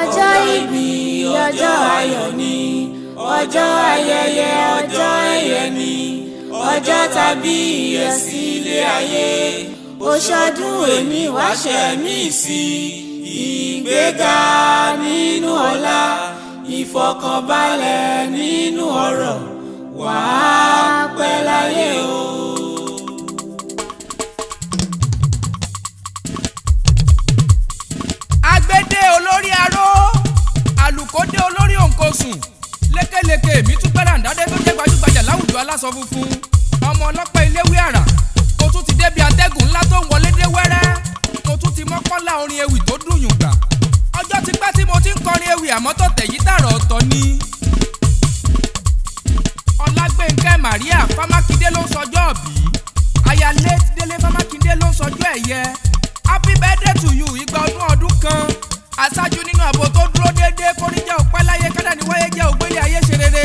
ọjọ́ ìbí ọjọ́ ayọ̀ ni, ọjọ́ ayẹyẹ ọjọ́ ẹ̀yẹ ni, ọjọ́ tàbí ìyẹ̀sí ilé ayé. Oṣọdún òní wáṣẹ̀ mí sí ìgbéga nínú ọlá, ìfọ̀kànbalẹ̀ nínú ọrọ̀, wàá pẹ́ láyé o. Agbédé olórí aró, àlùkòdé olórí òǹkosùn, lékeleke mi tún gbẹ́rà ńdádé tó jẹ́ gbajúgbajà láwùjọ aláṣọ funfun, ọmọ ọlọ́pẹ́ iléwé àrà. Mo tún ti débi atẹ́gùn ńlá tó ń wọlé dé wẹ́rẹ́, mo tún ti mọ́kànlá orin ewì tó dùn yùngbà. Ọjọ́ ti pẹ́ tí mo ti ń kọrin ewì àmọ́ tọ̀tẹ̀ yìí tààrọ̀ ọ̀tọ̀ ni. Ọlágbénkẹ́ Maria Fámákindé ló ń sọjọ́ òbí, aya late Délé Fámákindé ló ń sọjọ́ ẹ̀yẹ. Happy birthday to you, igba ọdún kan. Aṣáájú nínú ààbò tó dúró déédéé, kórìíjà òpẹ́ láyé kádà ní wáyé jẹ́ ògbélé ayé ṣe rere.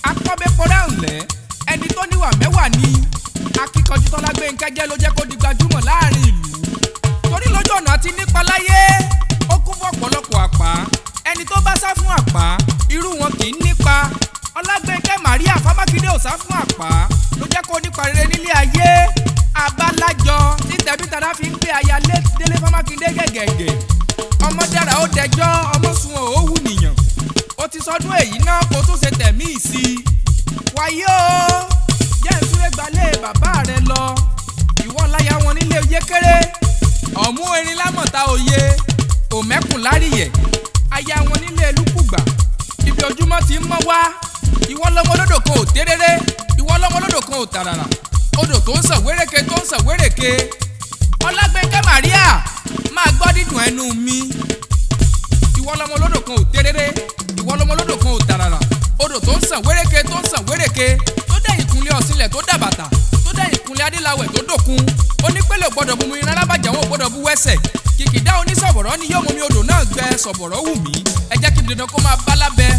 Akọ́bẹ́pọ̀ ráǹlẹ̀, ẹni tó níwà mẹ́wàá ni. Akíkanjú tọ́lágbénkẹ́ jẹ́ ló jẹ́ kó di gbajúmọ̀ láàrin ìlú. Torí lójú ọ̀nà àti nípa láyé, ó kún fún ọ̀pọ̀lọpọ̀ àpá. Ẹni tó bá sá fún àpá, irú wọn kì í nípa. Ọlágbénkẹ́ Maria Fámákindé ò sá fún àpá, ló jẹ́ kó nípa rere nílé ayé. Abálájọ tí tẹ̀bítàrá fi ń gbé aya late Délé Fámákindé gẹ̀gẹ̀gẹ̀. Ọmọ dára ó dẹjọ́, ọmọ sun òwú nìyàn. Ó ti sọdún èyí náà kó tún ṣe tẹ̀mí sí i. Wàyí o, jẹ́ ìsúré gbalẹ̀ bàbá rẹ lọ. Ìwọ láya wọn nílé oyé kéré. Ọ̀mú erin lámọ̀ta òye, òmẹ́kùn láríyẹ̀. Aya wọn nílé Lúkùgbà, ibi ojúmọ́ ti ń mọ́ wá. Ìwọ lọ́mọ lódò kan ò téréré, ìwọ lọ́mọ lódò kan ò tàràrà. Odò tó ń sàn wéréke tó ń sàn wéréke. Ọlágbénkẹ́ Maria máa gbọ́ dídùn ẹnu mi. Ìwọ lọ́mọ lódò kan ò téréré, ìwọ lọ́mọ lódò kan ò tàràrà. Odò tó ń sàn wéréke tó ń sàn wéréke, tó dẹ̀yìn kúnlẹ̀ ọ̀sìnlẹ̀ tó dàbàtà, tó dẹ̀yìn kúnlẹ̀ adéláwẹ̀ tó dòkun. Onípele gbọ́dọ̀ bu mu iná lábàjá wọn ò gbọ́dọ̀ bu wẹ́sẹ̀. Kìkìdá onísọ̀bọ̀rọ̀ ni yóò mú mi odò náà gbẹ sọ̀bọ̀rọ̀ wù mí. Ẹ jẹ́ kí n dandan kó máa bá lábẹ́.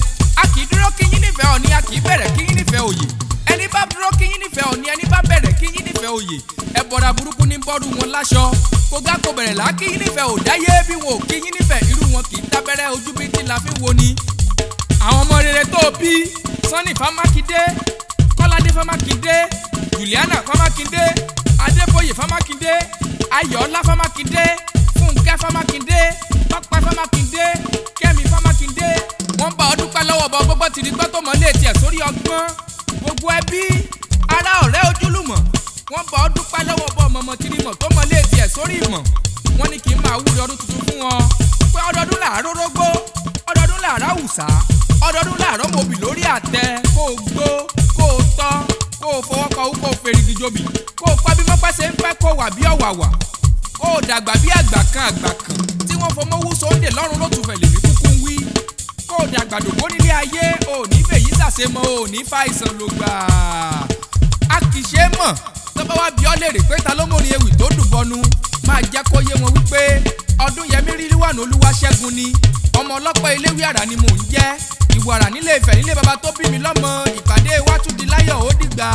A kì í dúró kí yín nífẹ̀ẹ́ Ọọ̀ni, a kì í bẹ̀rẹ̀ kí yín nífẹ̀ẹ́ òye. Ẹni bá dúró kí yín nífẹ̀ẹ́ Ọọ̀ni, ẹni bá bẹ̀rẹ̀ kí yín nífẹ̀ẹ́ òye. Ẹ bọ̀dà burúkú ní bọ́ọ̀rù wọn láṣọ. Kógá kò bẹ̀rẹ̀ là kí yín nífẹ̀ẹ́ òdáyé, bí wọn ò kí yín nífẹ̀ẹ́ irú wọn kì í tábẹ́rẹ́ ojú bí tí la fi wo ni. Àwọn ọmọ rere tó bí Sunny Fámákindé, Kọ́ládé Fámákindé, Juliana Fámákindé, Adébóyè Fámákindé, Ayọ̀ọ́lá Fámákindé, Fúnkẹ́ Fámákindé, Tọ́pẹ́ Fámákindé, Kẹ́mi Fámákindé. Wọ́n bá ọdún pẹ́ lọ́wọ́ bọ́ gbogbo tìrí gbọ́ tó mọ́ lé tiẹ̀ sórí ọgbọ́n. Gbogbo ẹbí, ará ọ̀rẹ́ ojúlùmọ̀, wọ́n bá ọdún pẹ́ lọ́wọ́ bọ́ mọ̀mọ́ tìrí mọ̀ tó mọ́ lé tiẹ̀ sórí ìmọ̀. Wọ́n ní kí n máa wúre ọdún tuntun fún wọn. Pé ọdọọdún làárọ̀ rógbó, ọdọọdún làárọ̀ àwùsá, ọdọọdún làárọ̀ mòbì lórí àtẹ. Kó o gbó, kó o tọ́, kó o fọwọ́ kọ kó o fèrègì jòbì, kó o pẹ́ bí mọ́pẹ́ ṣe ń pẹ́, kó o wà bí ọ̀wàwà, kó o dàgbà bí àgbà kan tí wọ́n fọmọ́ wú sóńdè lọ́rùn ló tún fẹ̀lẹ̀ ní kúkú ń wí. Kó o dàgbà dògbó nílé ayé, ò ní fèyí sàṣemọ́, ò ní fa ìsàn ló gbà. A kì í ṣe é mọ̀ tọ́pẹ́ wá bí ọ́ lè rè pé ta ló mórin ewì tó dùn bọnu. Máa jẹ́ kó yé wọn wípé ọdún Yẹmí Rílíwánù Olúwaṣẹ́gun ni. Ọmọ ọlọ́pẹ́ iléwé àrà ni mò ń jẹ́. Ìwàrà nílé Ifẹ̀ nílé baba tó bí mi lọ́mọ. Ìpàdé wa tún di láyọ̀ ó dìgbà.